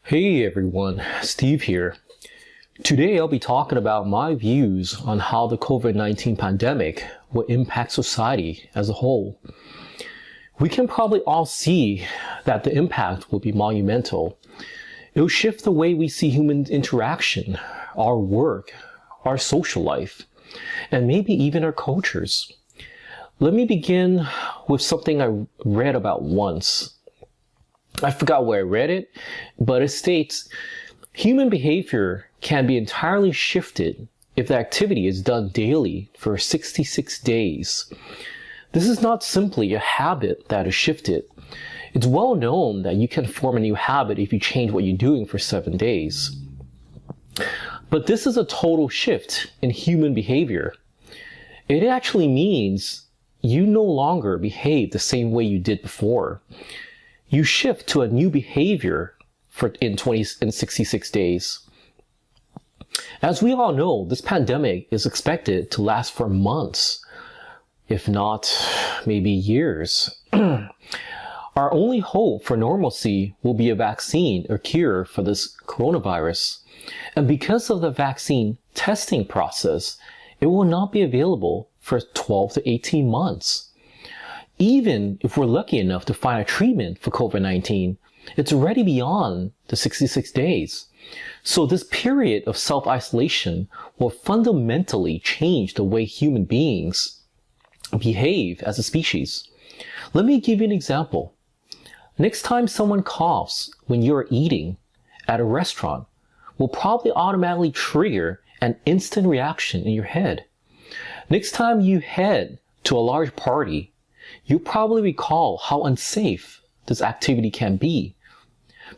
Hey everyone, Steve here. Today I'll be talking about my views on how the COVID-19 pandemic will impact society as a whole. We can probably all see that the impact will be monumental. It will shift the way we see human interaction, our work, our social life, and maybe even our cultures. Let me begin with something I read about once. I forgot where I read it, but it states, human behavior can be entirely shifted if the activity is done daily for 66 days. This is not simply a habit that is shifted. It's well known that you can form a new habit if you change what you're doing for 7 days. But this is a total shift in human behavior. It actually means you no longer behave the same way you did before. You shift to a new behavior in 66 days. As we all know, this pandemic is expected to last for months, if not maybe years. Our only hope for normalcy will be a vaccine or cure for this coronavirus. And because of the vaccine testing process, it will not be available for 12 to 18 months. Even if we're lucky enough to find a treatment for COVID-19, it's already beyond the 66 days. So this period of self-isolation will fundamentally change the way human beings behave as a species. Let me give you an example. Next time someone coughs when you're eating at a restaurant will probably automatically trigger an instant reaction in your head. Next time you head to a large party, you probably recall how unsafe this activity can be.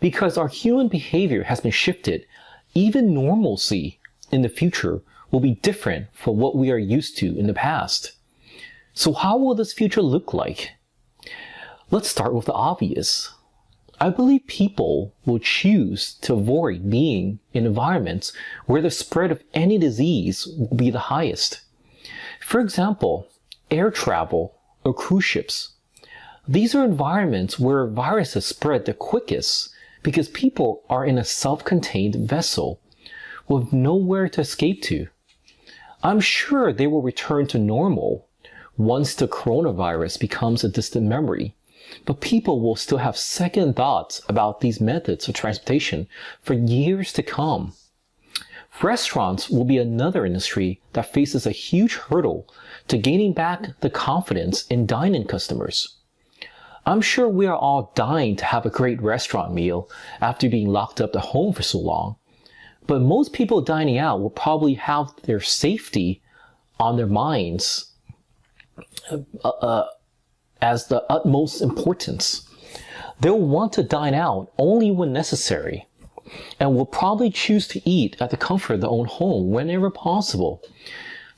Because our human behavior has been shifted, even normalcy in the future will be different from what we are used to in the past. So how will this future look like? Let's start with the obvious. I believe people will choose to avoid being in environments where the spread of any disease will be the highest. For example, air travel or cruise ships. These are environments where viruses spread the quickest because people are in a self-contained vessel with nowhere to escape to. I'm sure they will return to normal once the coronavirus becomes a distant memory, but people will still have second thoughts about these methods of transportation for years to come. Restaurants will be another industry that faces a huge hurdle to gaining back the confidence in dine-in customers. I'm sure we are all dying to have a great restaurant meal after being locked up at home for so long, but most people dining out will probably have their safety on their minds as the utmost importance. They'll want to dine out only when necessary, and will probably choose to eat at the comfort of their own home whenever possible.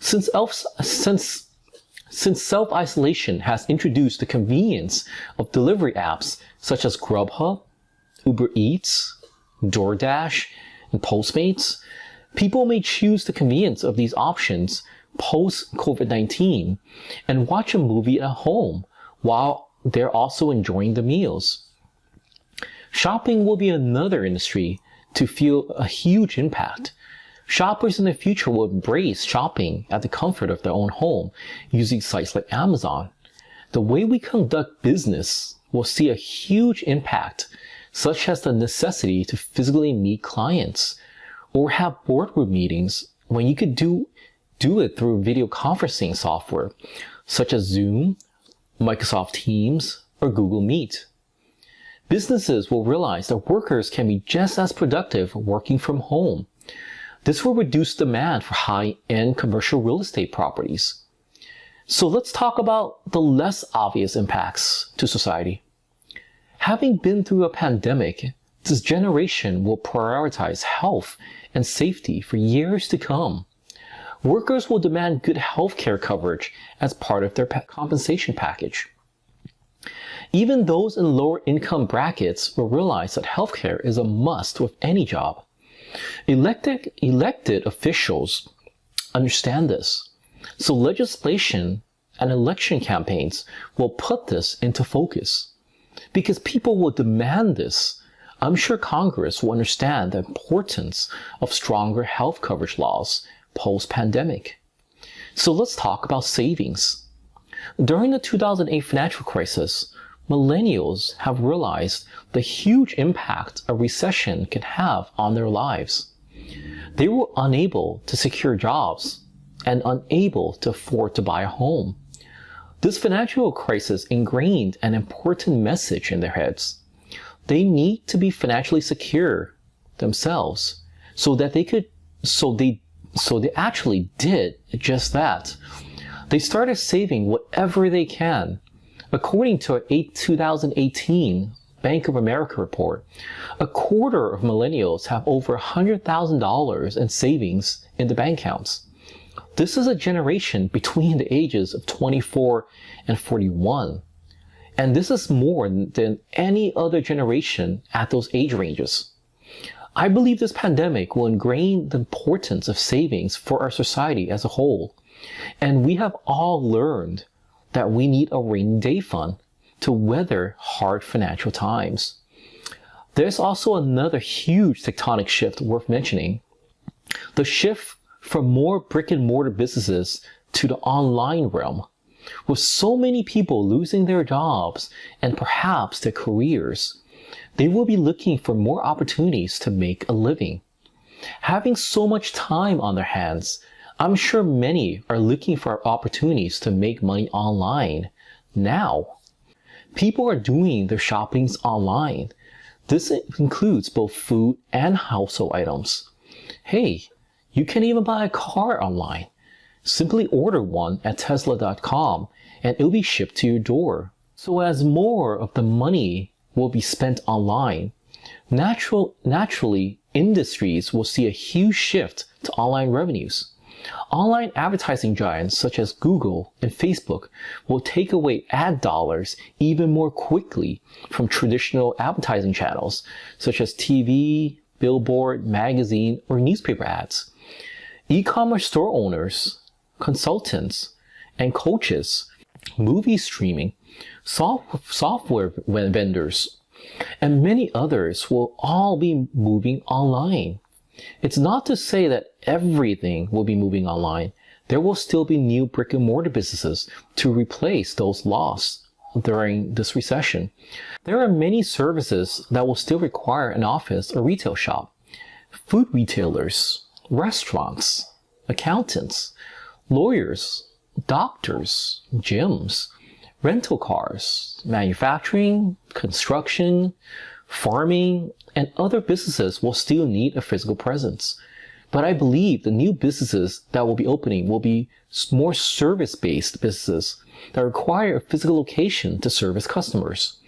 Since self-isolation has introduced the convenience of delivery apps such as Grubhub, Uber Eats, DoorDash, and Postmates, people may choose the convenience of these options post-COVID-19 and watch a movie at home while they're also enjoying the meals. Shopping will be another industry to feel a huge impact. Shoppers in the future will embrace shopping at the comfort of their own home using sites like Amazon. The way we conduct business will see a huge impact, such as the necessity to physically meet clients or have boardroom meetings when you could do it through video conferencing software such as Zoom, Microsoft Teams, or Google Meet. Businesses will realize that workers can be just as productive working from home. This will reduce demand for high-end commercial real estate properties. So let's talk about the less obvious impacts to society. Having been through a pandemic, this generation will prioritize health and safety for years to come. Workers will demand good healthcare coverage as part of their compensation package. Even those in lower income brackets will realize that healthcare is a must with any job. Elected officials understand this, so legislation and election campaigns will put this into focus because people will demand this I'm sure Congress will understand the importance of stronger health coverage laws post-pandemic. So let's talk about savings. During the 2008 financial crisis, millennials have realized the huge impact a recession can have on their lives. They were unable to secure jobs and unable to afford to buy a home. This financial crisis ingrained an important message in their heads. They need to be financially secure themselves so they actually did just that. They started saving whatever they can. According to a 2018 Bank of America report, a quarter of millennials have over $100,000 in savings in the bank accounts. This is a generation between the ages of 24 and 41. And this is more than any other generation at those age ranges. I believe this pandemic will ingrain the importance of savings for our society as a whole. And we have all learned that we need a rainy day fund to weather hard financial times. There's also another huge tectonic shift worth mentioning. The shift from more brick and mortar businesses to the online realm. With so many people losing their jobs and perhaps their careers, they will be looking for more opportunities to make a living. Having so much time on their hands, I'm sure many are looking for opportunities to make money online now. People are doing their shoppings online. This includes both food and household items. Hey, you can even buy a car online. Simply order one at Tesla.com and it'll be shipped to your door. So as more of the money will be spent online, naturally industries will see a huge shift to online revenues. Online advertising giants such as Google and Facebook will take away ad dollars even more quickly from traditional advertising channels such as TV, billboard, magazine, or newspaper ads. E-commerce store owners, consultants, and coaches, movie streaming, software vendors, and many others will all be moving online. It's not to say that everything will be moving online. There will still be new brick and mortar businesses to replace those lost during this recession. There are many services that will still require an office or retail shop. Food retailers, restaurants, accountants, lawyers, doctors, gyms, rental cars, manufacturing, construction, farming, and other businesses will still need a physical presence. But I believe the new businesses that will be opening will be more service-based businesses that require a physical location to service customers.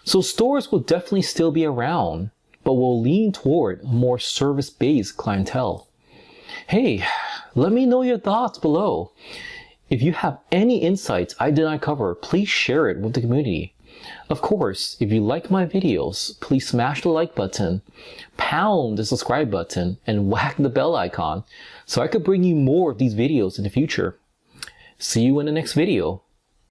So stores will definitely still be around, but will lean toward a more service-based clientele. Hey, let me know your thoughts below. If you have any insights I did not cover, please share it with the community. Of course, if you like my videos, please smash the like button, pound the subscribe button, and whack the bell icon so I could bring you more of these videos in the future. See you in the next video.